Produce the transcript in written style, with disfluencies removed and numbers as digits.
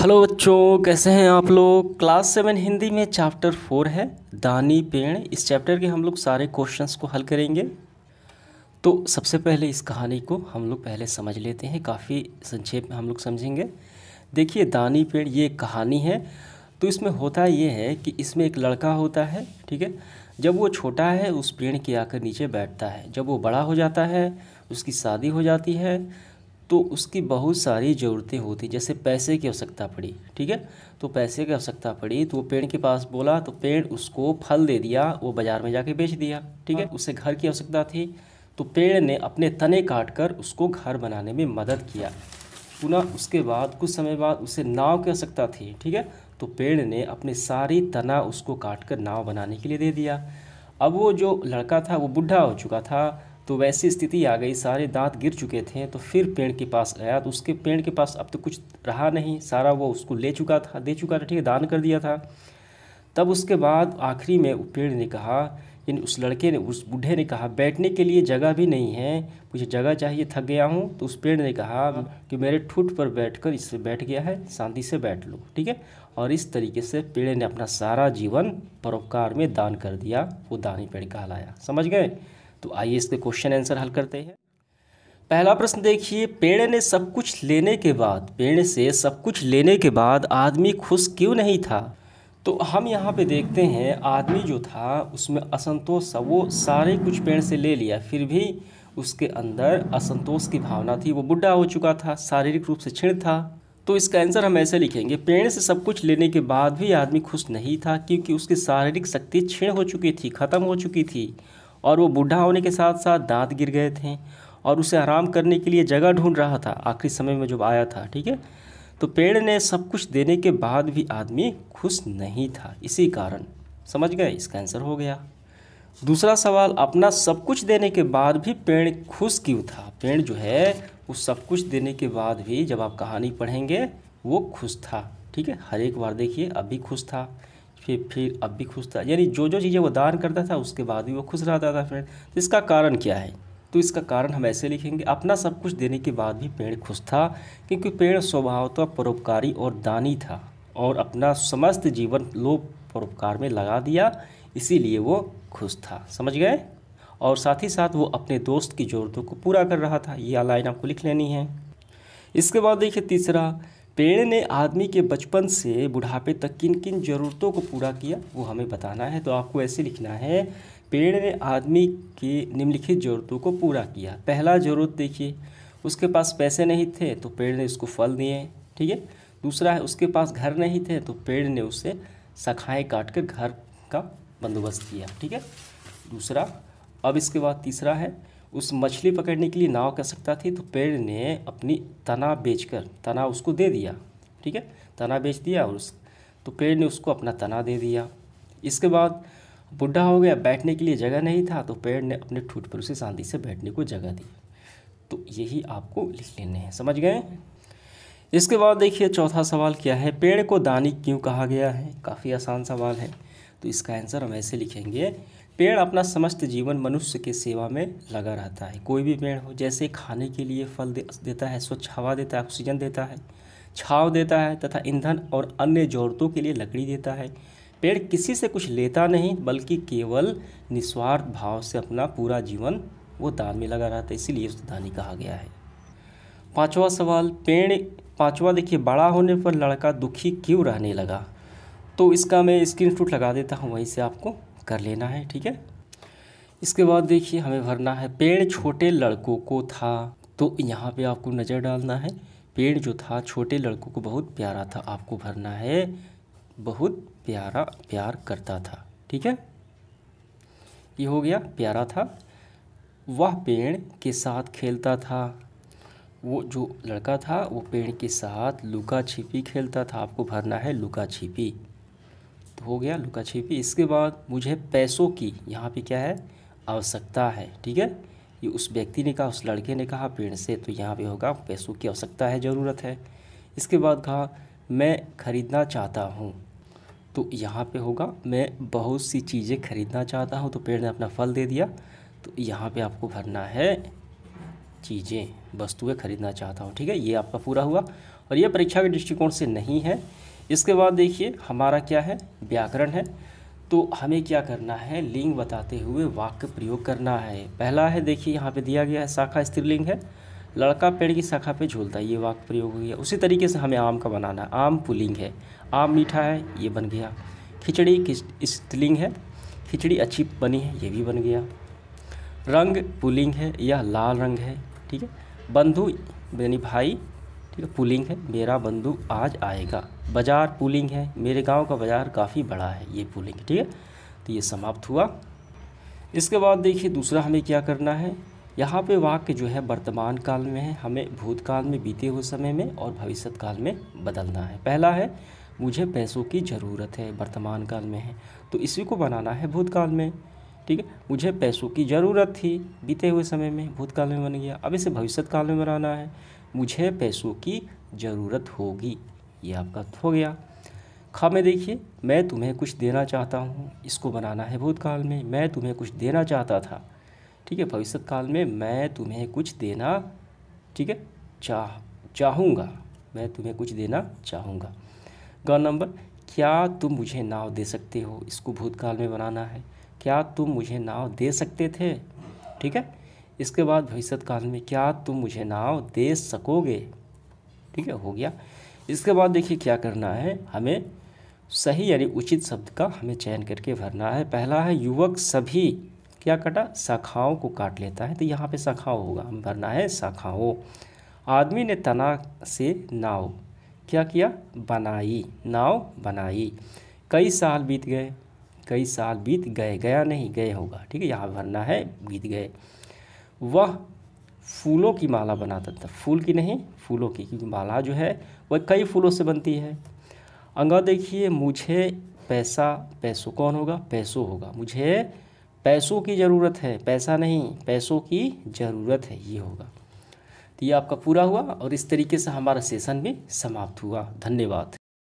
Hello बच्चों, कैसे हैं आप लोग। क्लास 7 हिंदी में चैप्टर 4 है दानी पेड़। इस चैप्टर के हम लोग सारे क्वेश्चंस को हल करेंगे। तो सबसे पहले इस कहानी को हम लोग पहले समझ लेते हैं, काफ़ी संक्षेप में हम लोग समझेंगे। देखिए, दानी पेड़ ये एक कहानी है। तो इसमें होता ये है कि इसमें एक लड़का होता है, ठीक है। जब वो छोटा है उस पेड़ के आकर नीचे बैठता है। जब वो बड़ा हो जाता है, उसकी शादी हो जाती है, तो उसकी बहुत सारी ज़रूरतें होती, जैसे पैसे की आवश्यकता पड़ी, ठीक है। तो पैसे की आवश्यकता पड़ी तो वो पेड़ के पास बोला, तो पेड़ उसको फल दे दिया, वो बाज़ार में जाके बेच दिया, ठीक है। उसे घर की आवश्यकता थी तो पेड़ ने अपने तने काट कर उसको घर बनाने में मदद किया। पुनः उसके बाद कुछ समय बाद उसे नाव की आवश्यकता थी, ठीक है। तो पेड़ ने अपने सारी तना उसको काट कर नाव बनाने के लिए दे दिया। अब वो जो लड़का था वो बूढ़ा हो चुका था, तो वैसी स्थिति आ गई, सारे दांत गिर चुके थे। तो फिर पेड़ के पास गया तो उसके पेड़ के पास अब तो कुछ रहा नहीं, सारा वो उसको ले चुका था, दे चुका था, ठीक है, दान कर दिया था। तब उसके बाद आखिरी में पेड़ ने कहा, यानी उस लड़के ने, उस बूढ़े ने कहा, बैठने के लिए जगह भी नहीं है, मुझे जगह चाहिए, थक गया हूँ। तो उस पेड़ ने कहा कि मेरे ठूठ पर बैठकर इससे बैठ गया है, शांति से बैठ लो, ठीक है। और इस तरीके से पेड़ ने अपना सारा जीवन परोपकार में दान कर दिया। वो दानी पेड़ कहलाया। समझ गए। तो आइए इसके क्वेश्चन आंसर हल करते हैं। पहला प्रश्न देखिए, पेड़ ने सब कुछ लेने के बाद, पेड़ से सब कुछ लेने के बाद आदमी खुश क्यों नहीं था। तो हम यहाँ पे देखते हैं, आदमी जो था उसमें असंतोष था। वो सारे कुछ पेड़ से ले लिया, फिर भी उसके अंदर असंतोष की भावना थी। वो बुढ़ा हो चुका था, शारीरिक रूप से क्षीण था। तो इसका आंसर हम ऐसे लिखेंगे, पेड़ से सब कुछ लेने के बाद भी आदमी खुश नहीं था, क्योंकि उसकी शारीरिक शक्ति क्षीण हो चुकी थी, खत्म हो चुकी थी। और वो बूढ़ा होने के साथ साथ दांत गिर गए थे, और उसे आराम करने के लिए जगह ढूंढ रहा था आखिरी समय में जब आया था, ठीक है। तो पेड़ ने सब कुछ देने के बाद भी आदमी खुश नहीं था, इसी कारण। समझ गए, इसका आंसर हो गया। दूसरा सवाल, अपना सब कुछ देने के बाद भी पेड़ खुश क्यों था। पेड़ जो है वो सब कुछ देने के बाद भी, जब आप कहानी पढ़ेंगे, वो खुश था, ठीक है। हर एक बार देखिए, अभी खुश था, फिर अब भी खुश था, यानी जो जो चीज़ें वो दान करता था उसके बाद भी वो खुश रहता था फ्रेंड। तो इसका कारण क्या है। तो इसका कारण हम ऐसे लिखेंगे, अपना सब कुछ देने के बाद भी पेड़ खुश था, क्योंकि पेड़ स्वभावतः परोपकारी और दानी था, और अपना समस्त जीवन लोक परोपकार में लगा दिया, इसीलिए वो खुश था। समझ गए। और साथ ही साथ वो अपने दोस्त की ज़रूरतों को पूरा कर रहा था। ये लाइन आपको लिख लेनी है। इसके बाद देखिए तीसरा, पेड़ ने आदमी के बचपन से बुढ़ापे तक किन किन ज़रूरतों को पूरा किया, वो हमें बताना है। तो आपको ऐसे लिखना है, पेड़ ने आदमी की निम्नलिखित ज़रूरतों को पूरा किया। पहला ज़रूरत देखिए, उसके पास पैसे नहीं थे तो पेड़ ने उसको फल दिए, ठीक है। दूसरा है, उसके पास घर नहीं थे तो पेड़ ने उसे शाखाएँ काट कर घर का बंदोबस्त किया, ठीक है। दूसरा, अब इसके बाद तीसरा है, उस मछली पकड़ने के लिए नाव की आवश्यकता थी तो पेड़ ने अपनी तना बेचकर, तना उसको दे दिया, ठीक है, तना बेच दिया, और तो पेड़ ने उसको अपना तना दे दिया। इसके बाद बूढ़ा हो गया, बैठने के लिए जगह नहीं था तो पेड़ ने अपने ठूठ पर उसे शांति से बैठने को जगह दी। तो यही आपको लिख लेने हैं। समझ गए। इसके बाद देखिए चौथा सवाल क्या है, पेड़ को दानी क्यों कहा गया है। काफ़ी आसान सवाल है। तो इसका आंसर हम ऐसे लिखेंगे, पेड़ अपना समस्त जीवन मनुष्य के सेवा में लगा रहता है। कोई भी पेड़ हो, जैसे खाने के लिए फल देता है, स्वच्छ हवा देता है, ऑक्सीजन देता है, छांव देता है, तथा ईंधन और अन्य ज़रूरतों के लिए लकड़ी देता है। पेड़ किसी से कुछ लेता नहीं, बल्कि केवल निस्वार्थ भाव से अपना पूरा जीवन वो दान में लगा रहता है, इसीलिए उसे दानी कहा गया है। पांचवा सवाल, पांचवा देखिए, बड़ा होने पर लड़का दुखी क्यों रहने लगा। तो इसका मैं स्क्रीनशॉट लगा देता हूँ, वहीं से आपको कर लेना है, ठीक है। इसके बाद देखिए हमें भरना है, पेड़ छोटे लड़कों को था। तो यहाँ पे आपको नज़र डालना है, पेड़ जो था छोटे लड़कों को बहुत प्यारा था। आपको भरना है, बहुत प्यारा, प्यार करता था, ठीक है। ये हो गया, प्यारा था। वह पेड़ के साथ खेलता था। वो जो लड़का था वो पेड़ के साथ लुका छिपी खेलता था। आपको भरना है लुका छिपी। तो हो गया लुका छिपी। इसके बाद मुझे पैसों की, यहाँ पे क्या है, आवश्यकता है, ठीक है। ये उस व्यक्ति ने कहा, उस लड़के ने कहा पेड़ से, तो यहाँ पे होगा पैसों की आवश्यकता है, ज़रूरत है। इसके बाद कहा मैं खरीदना चाहता हूँ, तो यहाँ पे होगा मैं बहुत सी चीज़ें खरीदना चाहता हूँ, तो पेड़ ने अपना फल दे दिया। तो यहाँ पे आपको भरना है चीज़ें, वस्तुएं खरीदना चाहता हूँ, ठीक है। ये आपका पूरा हुआ। और यह परीक्षा के दृष्टिकोण से नहीं है। इसके बाद देखिए हमारा क्या है, व्याकरण है। तो हमें क्या करना है, लिंग बताते हुए वाक्य प्रयोग करना है। पहला है, देखिए यहाँ पे दिया गया है, शाखा स्त्रीलिंग है, लड़का पेड़ की शाखा पे झूलता है, ये वाक्य प्रयोग हो गया। उसी तरीके से हमें आम का बनाना है, आम पुल्लिंग है, आम मीठा है, ये बन गया। खिचड़ी स्त्रीलिंग है, खिचड़ी अच्छी बनी है, ये भी बन गया। रंग पुल्लिंग है, यह लाल रंग है, ठीक है। बंधु यानी भाई, ठीक है, पुल्लिंग है, मेरा बंधु आज आएगा। बाजार पुल्लिंग है, मेरे गांव का बाजार काफ़ी बड़ा है, ये पुल्लिंग है, ठीक है। तो ये समाप्त हुआ। इसके बाद देखिए दूसरा हमें क्या करना है, यहाँ पे वाक्य जो है वर्तमान काल में है, हमें भूतकाल में बीते हुए समय में और भविष्य काल में बदलना है। पहला है, मुझे पैसों की ज़रूरत है, वर्तमान काल में है, तो इसी को बनाना है भूतकाल में, ठीक है। मुझे पैसों की ज़रूरत थी, बीते हुए समय में, भूतकाल में बन गया। अब इसे भविष्य काल में बनाना है, मुझे पैसों की ज़रूरत होगी, ये आपका हो गया। खा में देखिए, मैं तुम्हें कुछ देना चाहता हूँ, इसको बनाना है भूतकाल में, मैं तुम्हें कुछ देना चाहता था, ठीक है। भविष्य काल में मैं तुम्हें कुछ देना, ठीक है, चाहूँगा, मैं तुम्हें कुछ देना चाहूँगा। ग नंबर, क्या तुम मुझे नाव दे सकते हो, इसको भूतकाल में बनाना है, क्या तुम मुझे नाव दे सकते थे, ठीक है। इसके बाद भविष्य काल में, क्या तुम मुझे नाव दे सकोगे, ठीक है, हो गया। इसके बाद देखिए क्या करना है, हमें सही यानी उचित शब्द का हमें चयन करके भरना है। पहला है, युवक सभी क्या कटा, शाखाओं को काट लेता है, तो यहाँ पे शाखाओं होगा, हम भरना है शाखाओं। आदमी ने तना से नाव क्या किया, बनाई, नाव बनाई। कई साल बीत गए, कई साल बीत गए, गया नहीं गए होगा, ठीक है, यहाँ भरना है बीत गए। वह फूलों की माला बनाता था, फूल की नहीं फूलों की, क्योंकि माला जो है वह कई फूलों से बनती है। अंगा देखिए, मुझे पैसा, पैसों कौन होगा, पैसों होगा, मुझे पैसों की ज़रूरत है, पैसा नहीं, पैसों की ज़रूरत है, ये होगा। तो ये आपका पूरा हुआ और इस तरीके से हमारा सेशन भी समाप्त हुआ। धन्यवाद।